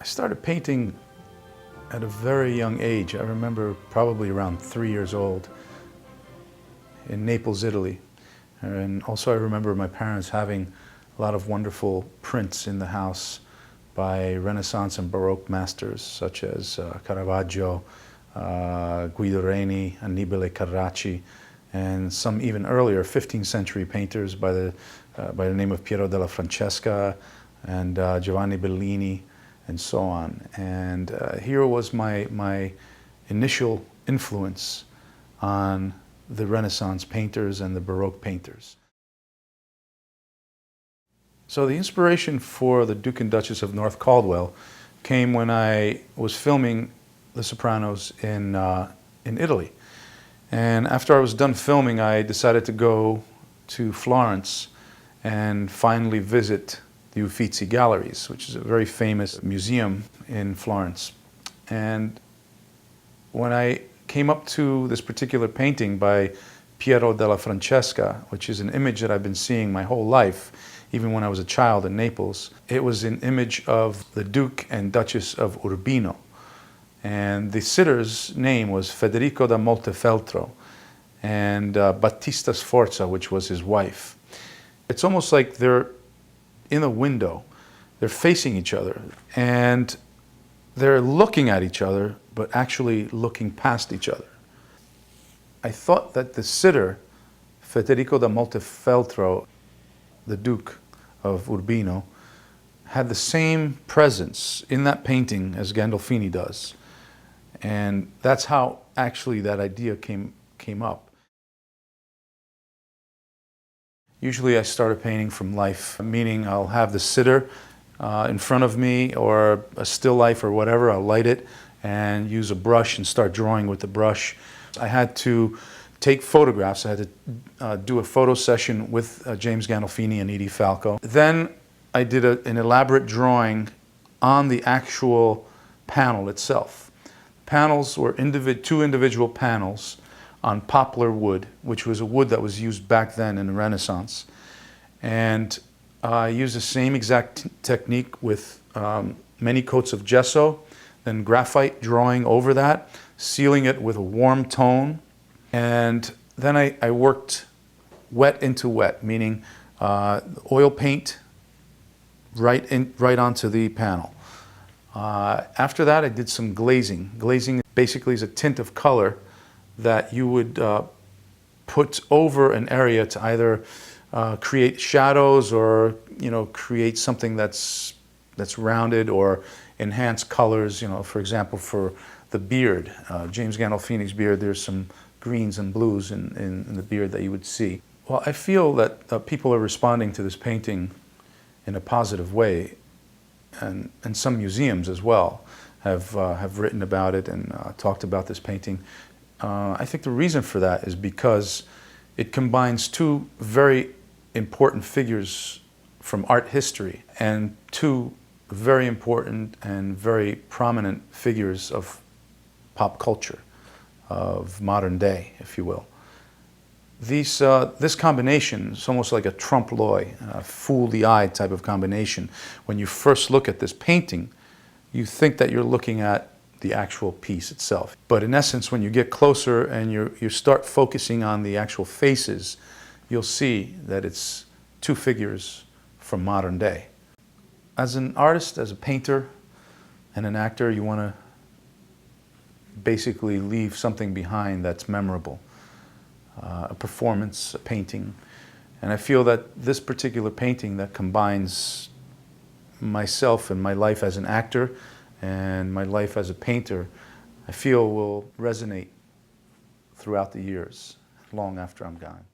I started painting at a very young age. I remember probably around 3 years old in Naples, Italy. And also I remember my parents having a lot of wonderful prints in the house by Renaissance and Baroque masters such as Caravaggio, Guido Reni, Annibale Carracci, and some even earlier 15th century painters by the name of Piero della Francesca and Giovanni Bellini, and so on. And here was my initial influence on the Renaissance painters and the Baroque painters. So the inspiration for the Duke and Duchess of North Caldwell came when I was filming The Sopranos in Italy. And after I was done filming, I decided to go to Florence and finally visit the Uffizi Galleries, which is a very famous museum in Florence. And when I came up to this particular painting by Piero della Francesca, which is an image that I've been seeing my whole life, even when I was a child in Naples, it was an image of the Duke and Duchess of Urbino. And the sitter's name was Federico da Montefeltro and Battista Sforza, which was his wife. It's almost like they're in a window, they're facing each other, and they're looking at each other, but actually looking past each other. I thought that the sitter, Federico da Montefeltro, the Duke of Urbino, had the same presence in that painting as Gandolfini does. And that's how actually that idea came up. Usually I start a painting from life, meaning I'll have the sitter in front of me or a still life or whatever. I'll light it and use a brush and start drawing with the brush. I had to take photographs. I had to do a photo session with James Gandolfini and Edie Falco. Then I did an elaborate drawing on the actual panel itself. Panels were two individual panels on poplar wood, which was a wood that was used back then in the Renaissance. And I used the same exact technique with many coats of gesso, then graphite drawing over that, sealing it with a warm tone. And then I worked wet into wet, meaning oil paint right onto the panel. After that, I did some glazing. Glazing basically is a tint of color that you would put over an area to either create shadows or create something that's rounded or enhance colors. For example, for the beard, James Gandolfini's beard, there's some greens and blues in the beard that you would see. Well, I feel that people are responding to this painting in a positive way, and some museums as well have written about it and talked about this painting. I think the reason for that is because it combines two very important figures from art history and two very important and very prominent figures of pop culture, of modern day, if you will. This combination is almost like a trompe-l'oeil, fool the eye type of combination. When you first look at this painting, you think that you're looking at the actual piece itself. But in essence, when you get closer and you start focusing on the actual faces, you'll see that it's two figures from modern day. As an artist, as a painter, and an actor, you want to basically leave something behind that's memorable. A performance, a painting. And I feel that this particular painting that combines myself and my life as an actor and my life as a painter, I feel will resonate throughout the years, long after I'm gone.